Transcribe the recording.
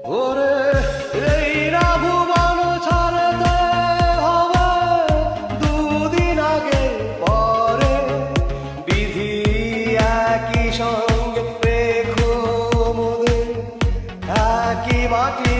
ওরে এই না ভুবন ছাড়তে হবে দুদিন আগে পরে বিধি একই সঙ্গে রেখো মোদের একই মাটি